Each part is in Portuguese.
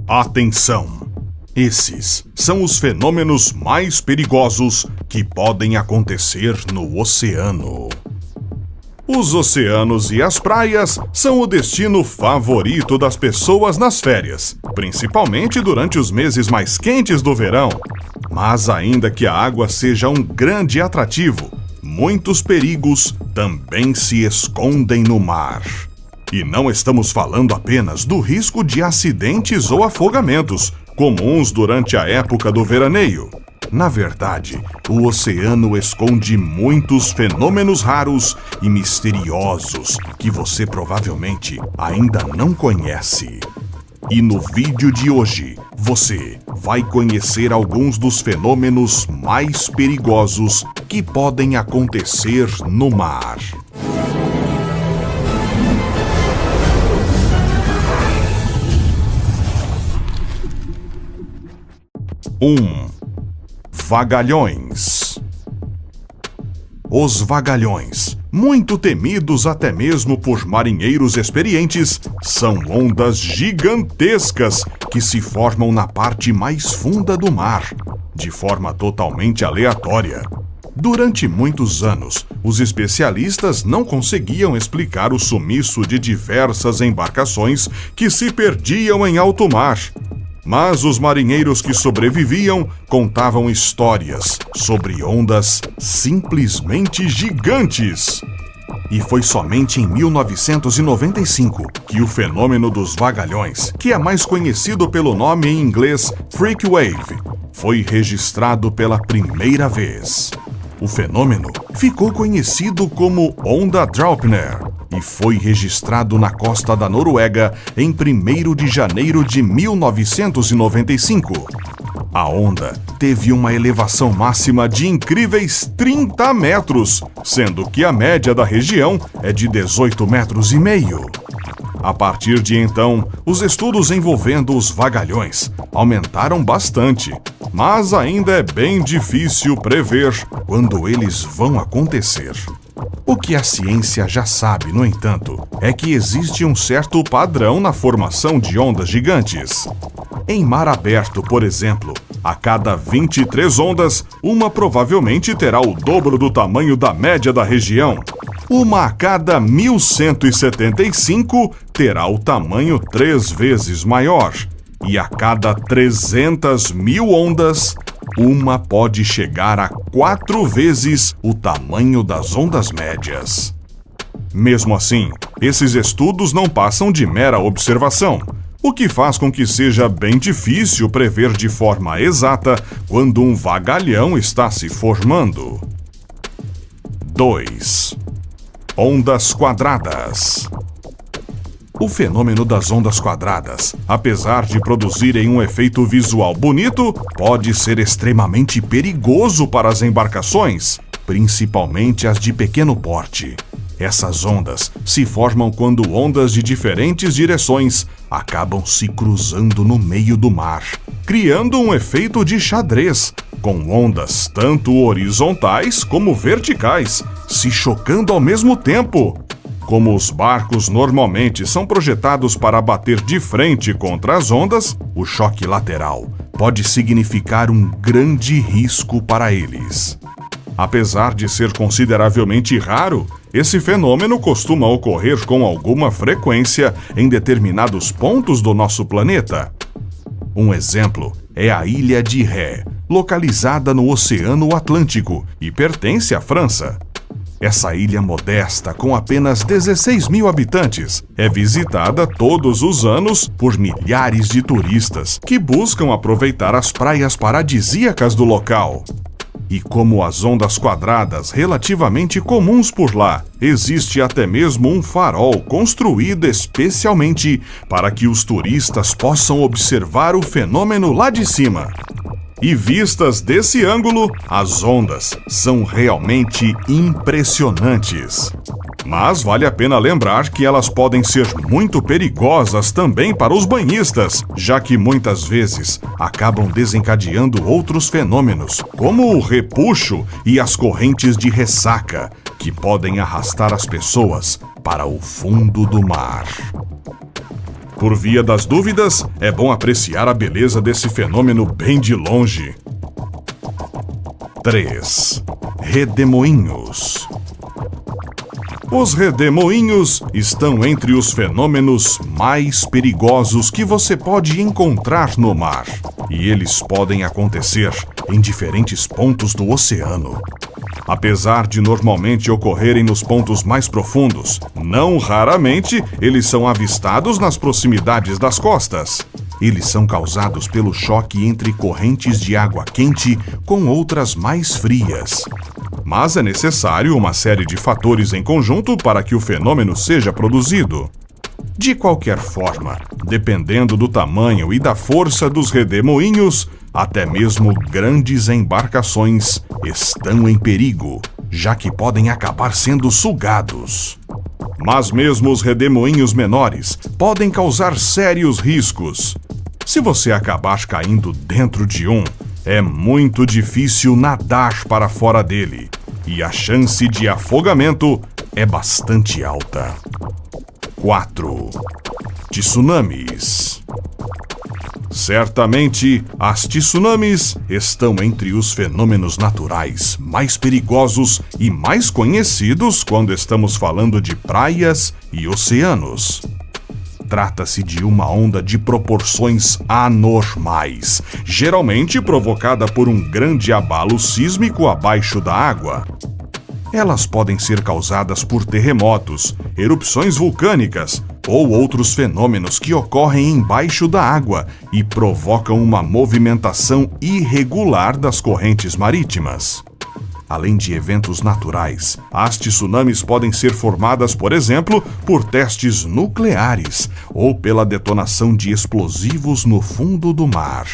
Atenção! Esses são os fenômenos mais perigosos que podem acontecer no oceano. Os oceanos e as praias são o destino favorito das pessoas nas férias, principalmente durante os meses mais quentes do verão. Mas ainda que a água seja um grande atrativo, muitos perigos também se escondem no mar. E não estamos falando apenas do risco de acidentes ou afogamentos, comuns durante a época do veraneio. Na verdade, o oceano esconde muitos fenômenos raros e misteriosos que você provavelmente ainda não conhece. E no vídeo de hoje, você vai conhecer alguns dos fenômenos mais perigosos que podem acontecer no mar. 1. Vagalhões. Os vagalhões, muito temidos até mesmo por marinheiros experientes, são ondas gigantescas que se formam na parte mais funda do mar, de forma totalmente aleatória. Durante muitos anos, os especialistas não conseguiam explicar o sumiço de diversas embarcações que se perdiam em alto mar. Mas os marinheiros que sobreviviam contavam histórias sobre ondas simplesmente gigantes. E foi somente em 1995 que o fenômeno dos vagalhões, que é mais conhecido pelo nome em inglês Freak Wave, foi registrado pela primeira vez. O fenômeno ficou conhecido como Onda Draupner e foi registrado na costa da Noruega em 1º de janeiro de 1995. A onda teve uma elevação máxima de incríveis 30 metros, sendo que a média da região é de 18,5 metros. A partir de então, os estudos envolvendo os vagalhões aumentaram bastante, mas ainda é bem difícil prever quando eles vão acontecer. O que a ciência já sabe, no entanto, é que existe um certo padrão na formação de ondas gigantes. Em mar aberto, por exemplo, a cada 23 ondas, uma provavelmente terá o dobro do tamanho da média da região. Uma a cada 1.175 terá o tamanho 3 vezes maior. E a cada 300.000 ondas, uma pode chegar a 4 vezes o tamanho das ondas médias. Mesmo assim, esses estudos não passam de mera observação, o que faz com que seja bem difícil prever de forma exata quando um vagalhão está se formando. 2. Ondas quadradas. O fenômeno das ondas quadradas, apesar de produzirem um efeito visual bonito, pode ser extremamente perigoso para as embarcações, principalmente as de pequeno porte. Essas ondas se formam quando ondas de diferentes direções acabam se cruzando no meio do mar, criando um efeito de xadrez, com ondas tanto horizontais como verticais, se chocando ao mesmo tempo. Como os barcos normalmente são projetados para bater de frente contra as ondas, o choque lateral pode significar um grande risco para eles. Apesar de ser consideravelmente raro, esse fenômeno costuma ocorrer com alguma frequência em determinados pontos do nosso planeta. Um exemplo é a Ilha de Ré, localizada no Oceano Atlântico e pertence à França. Essa ilha modesta, com apenas 16.000 habitantes, é visitada todos os anos por milhares de turistas que buscam aproveitar as praias paradisíacas do local. E como as ondas quadradas relativamente comuns por lá, existe até mesmo um farol construído especialmente para que os turistas possam observar o fenômeno lá de cima. E vistas desse ângulo, as ondas são realmente impressionantes. Mas vale a pena lembrar que elas podem ser muito perigosas também para os banhistas, já que muitas vezes acabam desencadeando outros fenômenos, como o repuxo e as correntes de ressaca, que podem arrastar as pessoas para o fundo do mar. Por via das dúvidas, é bom apreciar a beleza desse fenômeno bem de longe. 3. Redemoinhos. Os redemoinhos estão entre os fenômenos mais perigosos que você pode encontrar no mar. E eles podem acontecer em diferentes pontos do oceano. Apesar de normalmente ocorrerem nos pontos mais profundos, não raramente eles são avistados nas proximidades das costas. Eles são causados pelo choque entre correntes de água quente com outras mais frias. Mas é necessário uma série de fatores em conjunto para que o fenômeno seja produzido. De qualquer forma, dependendo do tamanho e da força dos redemoinhos, até mesmo grandes embarcações estão em perigo, já que podem acabar sendo sugados. Mas mesmo os redemoinhos menores podem causar sérios riscos. Se você acabar caindo dentro de um, é muito difícil nadar para fora dele, e a chance de afogamento é bastante alta. 4. Tsunamis. Certamente, as tsunamis estão entre os fenômenos naturais mais perigosos e mais conhecidos quando estamos falando de praias e oceanos. Trata-se de uma onda de proporções anormais, geralmente provocada por um grande abalo sísmico abaixo da água. Elas podem ser causadas por terremotos, erupções vulcânicas ou outros fenômenos que ocorrem embaixo da água e provocam uma movimentação irregular das correntes marítimas. Além de eventos naturais, as tsunamis podem ser formadas, por exemplo, por testes nucleares ou pela detonação de explosivos no fundo do mar.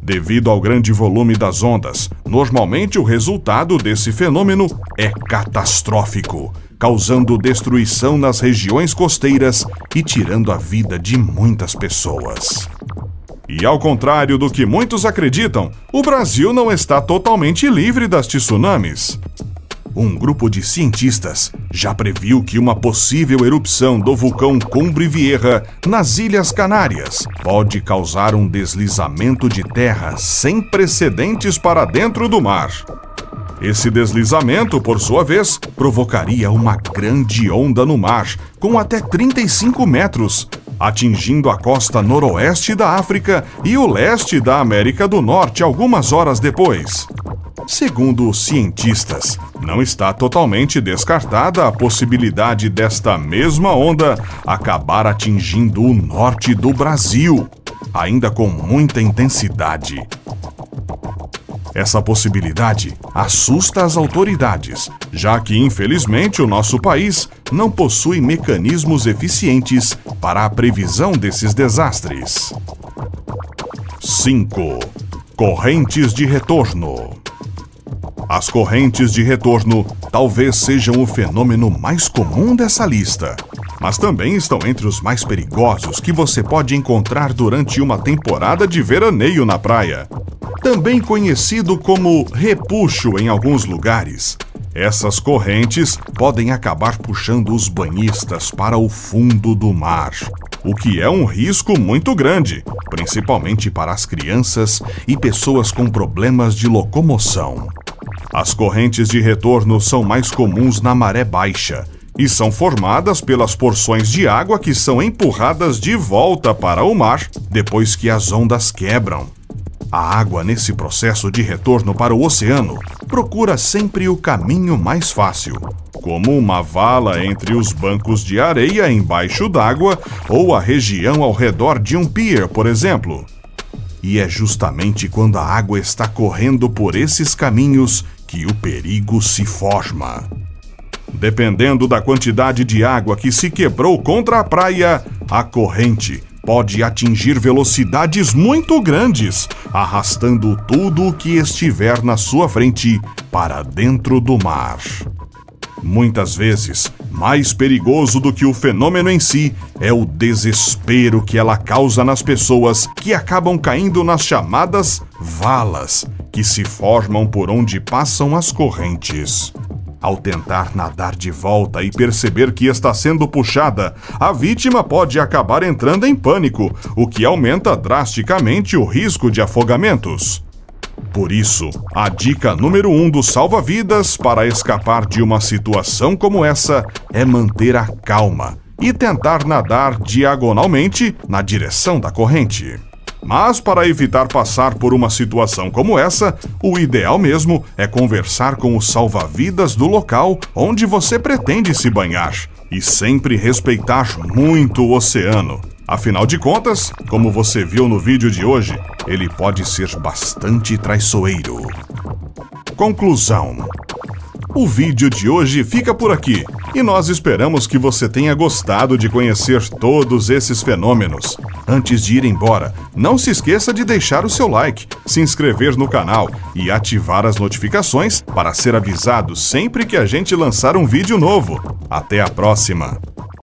Devido ao grande volume das ondas, normalmente o resultado desse fenômeno é catastrófico, causando destruição nas regiões costeiras e tirando a vida de muitas pessoas. E ao contrário do que muitos acreditam, o Brasil não está totalmente livre das tsunamis. Um grupo de cientistas já previu que uma possível erupção do vulcão Cumbre Vieja nas Ilhas Canárias pode causar um deslizamento de terra sem precedentes para dentro do mar. Esse deslizamento, por sua vez, provocaria uma grande onda no mar, com até 35 metros, atingindo a costa noroeste da África e o leste da América do Norte algumas horas depois. Segundo os cientistas, não está totalmente descartada a possibilidade desta mesma onda acabar atingindo o norte do Brasil, ainda com muita intensidade. Essa possibilidade assusta as autoridades, já que, infelizmente, o nosso país não possui mecanismos eficientes para a previsão desses desastres. 5. Correntes de retorno. As correntes de retorno talvez sejam o fenômeno mais comum dessa lista, mas também estão entre os mais perigosos que você pode encontrar durante uma temporada de veraneio na praia. Também conhecido como repuxo em alguns lugares, essas correntes podem acabar puxando os banhistas para o fundo do mar, o que é um risco muito grande, principalmente para as crianças e pessoas com problemas de locomoção. As correntes de retorno são mais comuns na maré baixa e são formadas pelas porções de água que são empurradas de volta para o mar depois que as ondas quebram. A água nesse processo de retorno para o oceano procura sempre o caminho mais fácil, como uma vala entre os bancos de areia embaixo d'água ou a região ao redor de um pier, por exemplo. E é justamente quando a água está correndo por esses caminhos que o perigo se forma. Dependendo da quantidade de água que se quebrou contra a praia, a corrente pode atingir velocidades muito grandes, arrastando tudo o que estiver na sua frente para dentro do mar. Muitas vezes, mais perigoso do que o fenômeno em si é o desespero que ela causa nas pessoas que acabam caindo nas chamadas valas, que se formam por onde passam as correntes. Ao tentar nadar de volta e perceber que está sendo puxada, a vítima pode acabar entrando em pânico, o que aumenta drasticamente o risco de afogamentos. Por isso, a dica número 1 do salva-vidas para escapar de uma situação como essa é manter a calma e tentar nadar diagonalmente na direção da corrente. Mas para evitar passar por uma situação como essa, o ideal mesmo é conversar com o salva-vidas do local onde você pretende se banhar e sempre respeitar muito o oceano. Afinal de contas, como você viu no vídeo de hoje, ele pode ser bastante traiçoeiro. Conclusão: o vídeo de hoje fica por aqui e nós esperamos que você tenha gostado de conhecer todos esses fenômenos. Antes de ir embora, não se esqueça de deixar o seu like, se inscrever no canal e ativar as notificações para ser avisado sempre que a gente lançar um vídeo novo. Até a próxima!